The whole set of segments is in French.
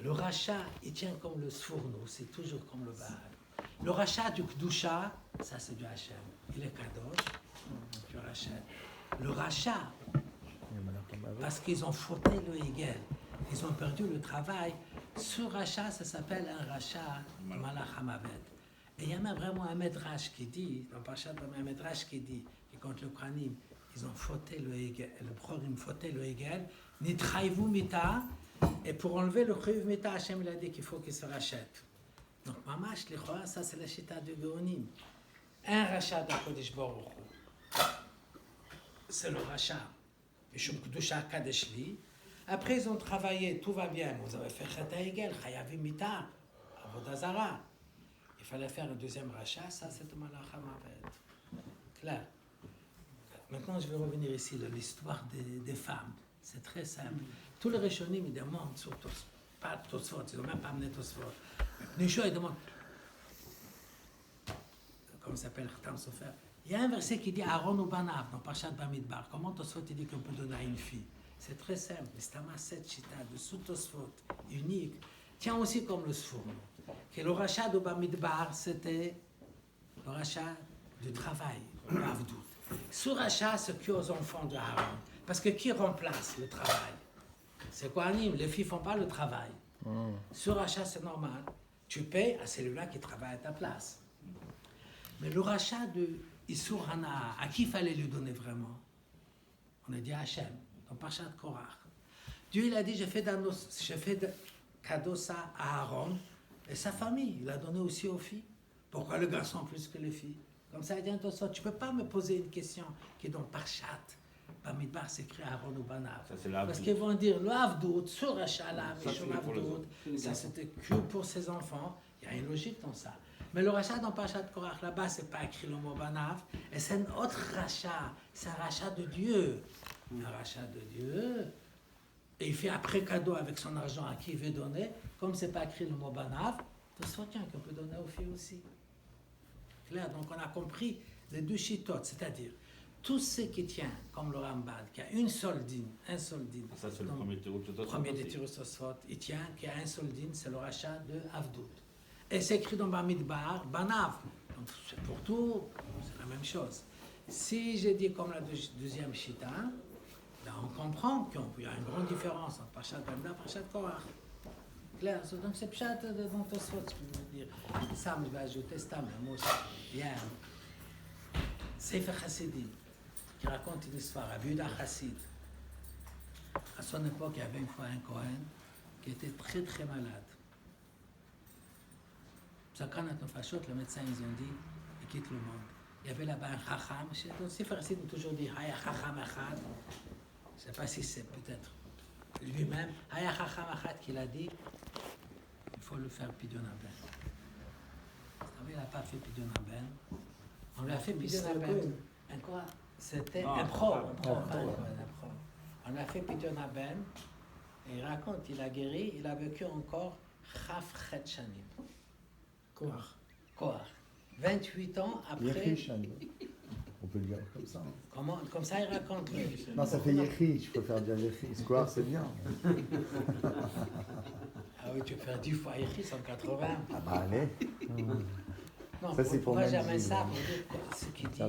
Le rachat, il tient comme le sfourneau, c'est toujours comme le Baal. Le rachat du Kdusha, ça c'est du Hachem. Il est kadosh, tu rachètes. Le rachat, parce qu'ils ont fauté le Hegel, ils ont perdu le travail. Ce rachat, ça s'appelle un rachat Malach Hamavet. Et il y a même vraiment un Medrash qui dit, dans Parashat, un Medrash qui dit que quand le Kohanim, ils ont fauté le Hegel, le programme fauté le Hegel, Nitraïvu Mita, et pour enlever le Chayuv Mita, Hachem il a dit qu'il faut qu'il se rachète. Donc, Mamash, l'Ichora, ça c'est la chita de Géonim. Un rachat d'Akodesh Baruch Hu, c'est le rachat. Mishum Kedusha Kadesh Li. Après, ils ont travaillé, tout va bien. Vous avez fait Chet HaEgel, Chayavim Mita, Avodah Zara. Il fallait faire un deuxième rachat, ça c'est le Malach HaMavet. Clair. Maintenant, je vais revenir ici à l'histoire des femmes. C'est très simple. Tous les Rishonim, ils demandent, surtout, pas Tosfot, ils n'ont même pas amené Tosfot. Nisho, ils demandent, comment ça s'appelle, Khatam Sofer. Il y a un verset qui dit Aaron ou Banav dans Parashat Bamidbar. Comment Tosfot dit qu'on peut donner à une fille? C'est très simple. L'istama, cette chita de sous Tosfot, unique, tient aussi comme le sfourneau. Que le rachat de Bamidbar, c'était le rachat du travail, le Avdout. Ce rachat, c'est que aux enfants de Aaron. Parce que qui remplace le travail? C'est quoi, Anim? Les filles ne font pas le travail. Ce rachat, c'est normal. Tu payes à celui-là qui travaille à ta place. Mais le rachat de Issur Hana, à qui il fallait lui donner vraiment? On a dit à Hachem, dans Parashat Korach. Dieu, il a dit, j'ai fait de cadeau ça à Aaron et sa famille. Il a donné aussi aux filles. Pourquoi le garçon plus que les filles? Comme ça, il dit, tu ne peux pas me poser une question qui est dans Parashat. Bamidbar, c'est écrit Aaron ou Banav. Parce qu'ils vont dire, le Avdout, ce rachat-là, Mishum Avdout, ça c'était que pour ses enfants. Il y a une logique dans ça. Mais le rachat dans Parashat Korach, là-bas, c'est pas écrit le mot Banav. Et c'est un autre rachat. C'est un rachat de Dieu. Un rachat de Dieu. Et il fait après cadeau avec son argent à qui il veut donner. Comme c'est pas écrit le mot Banav, tout se tient qu'on peut donner aux filles aussi. Clair, donc on a compris les deux chitotes, c'est-à-dire tout ce qui tient, comme le Rambam, qui a une seule dîne, un seul dîne. Ça, c'est le premier Tirut Tosfot. Premier des Tirut Tosfot, il tient, qui a un seul dîne, c'est le rachat de Avdout. Et c'est écrit dans Bamidbar, Banav. Donc c'est pour tout, c'est la même chose. Si j'ai dit comme la deuxième chita, là on comprend qu'il y a une grande différence entre Parashat Bamidbar et Parashat Korach. Clair, donc c'est Pshat dans Tosfot, je peux vous dire. Ça, je vais ajouter ça, mais moi aussi. Bien. Sefer Hassidim, qui raconte une histoire, à Yehuda Chassid. À son époque, il y avait une fois un Kohen qui était très très malade. Sakranat Nefashot, le médecin, ils ont dit, il quitte le monde. Il y avait là-bas un Chacham, dans Sefer Hassidim, toujours dit, Haya Chacham Echad. Je ne sais pas si c'est peut-être lui-même, Haya Chacham Echad, qu'il a dit, il faut le faire Pidyon Aben. Vous savez, il n'a pas fait Pidyon Aben. On lui a fait Pidyon Aben. Un quoi? C'était un pro. On a fait Pidyon Aben. Et il raconte, il a guéri, il a vécu encore Chaf Chet Shanim. Koach. 28 ans après. On peut le dire comme ça. Comment? Comme ça, il raconte. Non, ça fait Yechi, je préfère dire Yechi. Square, c'est bien. Ah oui, tu peux faire 10 fois Yechi, 180. Ah bah allez. Non, ça, c'est pour pourquoi Manzi. jamais ça? Ce qui dit,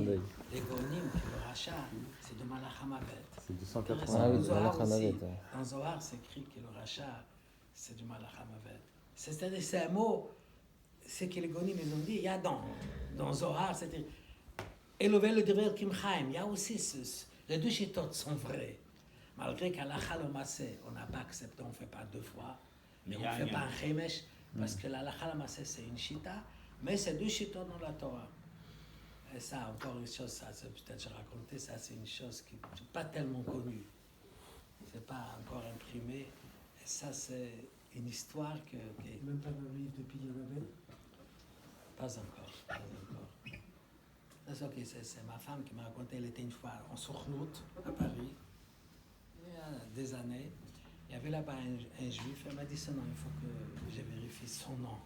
les Gonim, le rachat, c'est de Malach Hamavet. C'est 280. Ah oui, Dans Zohar Malach Hamavet, aussi. ouais. Dans Zohar, c'est écrit que le rachat, c'est du Malach Hamavet. C'est-à-dire, c'est un mot, c'est que les Gonim, ils ont dit, il y a dans Zohar, c'est-à-dire, Élever le dever Kimchaim, il y a aussi les deux chitotes sont vraies. Malgré qu'à la Chalomase, on n'a pas accepté, on ne fait pas deux fois. Mais on ne fait pas un Chemesh, parce que la Chalomase, c'est une chita, mais c'est deux chitotes dans la Torah. Et ça, encore une chose, ça, peut-être j'ai raconté, ça, c'est une chose qui n'est pas tellement connue. C'est pas encore imprimé. Et ça, c'est une histoire que. Même pas dans le livre de Pidyon Aben? Pas encore, pas encore. C'est ok, c'est ma femme qui m'a raconté, elle était une fois en Sournout, à Paris, il y a des années. Il y avait là-bas un juif, elle m'a dit son nom, il faut que je vérifie son nom.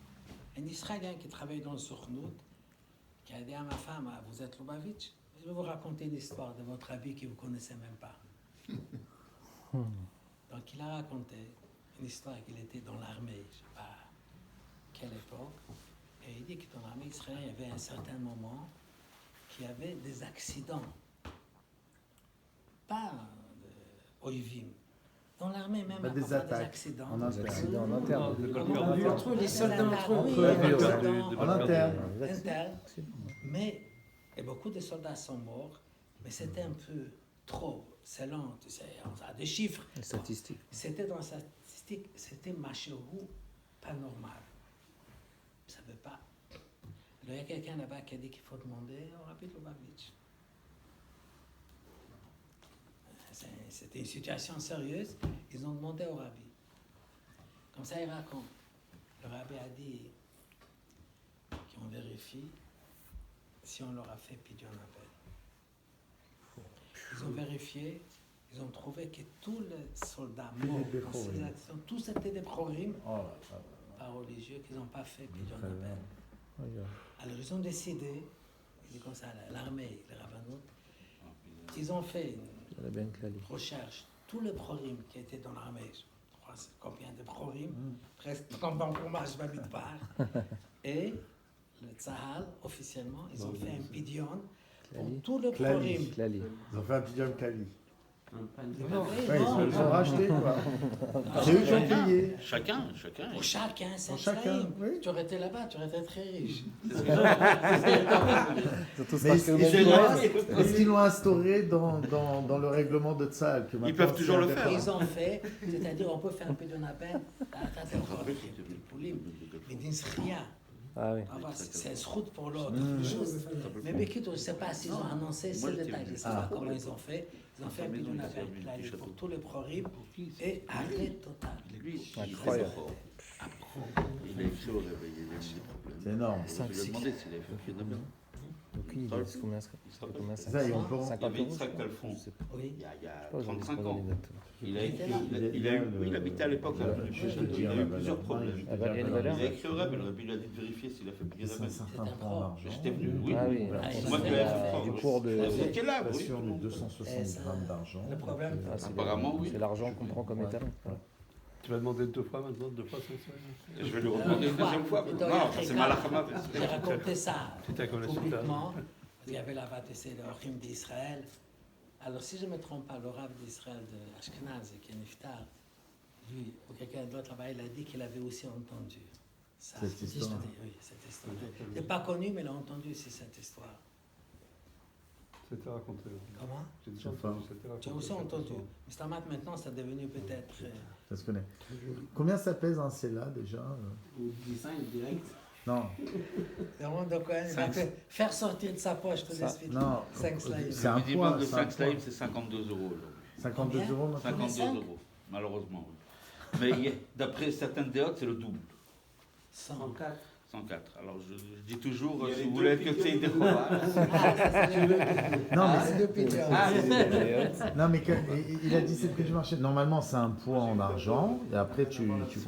Un Israélien qui travaille dans le Sournout, qui a dit à ma femme, ah, vous êtes Lubavitch? Je vais vous raconter l'histoire de votre habit que vous ne connaissez même pas. Donc il a raconté. une histoire qu'il était dans l'armée, je ne sais pas quelle époque, et il dit que dans l'armée israélienne, il y avait un certain moment qu'il y avait des accidents, pas oivim. Dans l'armée même, Pas il y a des parfois des attaques accidents. en interne. Accident en interne. Entre les soldats entre eux. Oui, En interne. interne. Mais et beaucoup de soldats sont morts, mais c'était un peu trop. C'est lent, on a des chiffres. Les statistiques. C'était dans la statistique, c'était Macherou, pas normal. Je ne savais pas. Alors, il y a quelqu'un là-bas qui a dit qu'il faut demander au Rabbi Lubavitch. C'était une situation sérieuse. Ils ont demandé au Rabbi. Comme ça, il raconte. Le Rabbi a dit qu'on vérifie si on leur a fait Pidyon Abel. Ils ont vérifié, ils ont trouvé que tous les soldats morts dans ces actions, tous étaient des prorim, pas religieux, qu'ils n'ont pas fait Pidyon Abel. Alors ils ont décidé, il dit comme ça, l'armée, les rabbanout, ils ont fait une recherche, tous les prorim qui étaient dans l'armée, je crois combien de prorim, presque comme dans le marche Bamidbar, et le Tzahal, officiellement, ils ont fait un Pidyon pour tous les prorim. Ils ont fait un Pidyon Kali. Oui, Ouais, ils se sont rachetés, quoi. C'est eux qui ont payé. Chacun. Pour chacun, c'est Pour chacun, oui. Tu aurais été là-bas, tu aurais été très riche. Mais est-ce qu'ils l'ont instauré dans le règlement de Tzahal Ils peuvent toujours le faire. Ils ont fait, c'est-à-dire on peut faire un peu de appel, mais d'insria. Ah oui. C'est une route pour l'autre. Mais Bekit, je ne sais pas s'ils ont annoncé ces détails. Je ne sais pas comment ils ont fait. Ils ont fait un peu de appel pour tous les prorim et arrêt total. Incroyable. Il a écrit au réveil, il a eu des problèmes. C'est énorme. Je lui ai demandé s'il avait fait Pidyon Abel. Aucune idée. C'est combien C'est ça, ils ont pas. 50 Il y avait euros. Yitzhak Talfon, Oui. il y a Pas, j'en ai 35 pas ans. les notes. Il a écrit, il habitait à l'époque, il a eu plusieurs problèmes. Ah bah, il y a une valeur. Il a écrit au Rebbe, le Rebbe lui a dit de vérifier s'il a fait Pidyon C'est un Abel. certain point d'argent. J'étais venu, oui. Ah oui. C'est moi qui l'avais fait Du prendre. cours de. C'était là, Pas oui. sûr de 260 grammes d'argent. Le problème, Ah, c'est Apparemment, oui. C'est l'argent qu'on prend comme étalon. Tu vas demander 2 fois maintenant, 2 fois sans ça. Je vais lui redemander une deuxième fois. Non, c'est Malachama. j'ai raconté ça C'était comme la publiquement. Il y avait la bâtissée de Ochim d'Israël. Alors, si je ne me trompe pas, le Rav d'Israël de Ashkenaz, qui est Niftar, lui, ou quelqu'un d'autre là-bas, il a dit qu'il avait aussi entendu ça. Cette histoire. Oui, cette histoire. Il n'est pas connu, mais il a entendu aussi cette histoire. C'était raconté. Comment? J'ai déjà entendu, c'était raconté. Tu as aussi entendu. Mais Stamat, maintenant, ça est devenu peut-être. Ça se connaît. Combien ça pèse un Sela déjà Ou design direct. Non, Vraiment, donc, il va faire sortir de sa poche tout de suite. non. 5 slides. C'est un Le minimum poids. de C'est un 5 poids. slimes, c'est 52 € aujourd'hui. 52 euros maintenant. 52 €, malheureusement, oui. Mais d'après certaines déotes, c'est le double. 104. 104. Alors je dis toujours, si vous voulez que c'est des repas. Non, mais C'est de Pidyon. Non, mais il a dit c'est le prix du marché. Normalement, c'est un poids en argent et après tu Oui, convertis.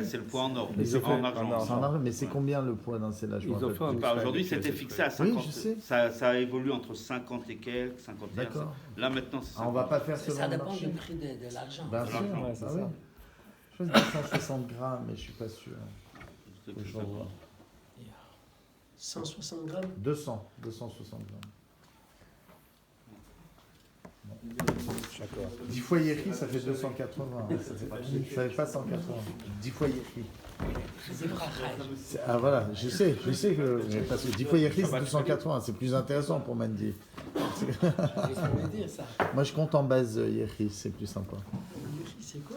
c'est le poids en or, Mais c'est en fait- argent. C'est en argent, mais c'est combien le poids d'un Sela? Je me Ils ont rappelle fait un- plus. Bah, aujourd'hui, c'était fixé à 50. Oui, je sais. Ça évolue entre 50 et quelques, 51. D'accord. Là maintenant, c'est Ah, 50. on va pas faire selon Ça le dépend marché. du prix de l'argent. Bien sûr, l'argent, ouais, c'est ah ça. oui. Je pense 260 grammes, mais je suis pas sûr. C'est Faut que je ça. revoie. 160 grammes. 260 grammes. Chaque heure. 10 fois Yéri, ça fait 280. Ça fait pas 180. 10 fois Yéri. Ah voilà, je sais que. Mais parce que 10 fois Yéri, c'est 280. C'est plus intéressant pour Mandy. Je voulais dire ça. Moi, je compte en base Yéri, c'est plus sympa. C'est quoi?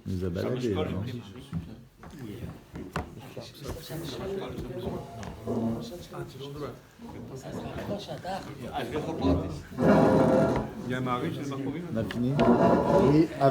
Il nous a baladé. Comme là, non Ça se rapproche à tard. Ah, je vais reprendre. Il y a un mari chez le Marcouville. On a fini. Oui, à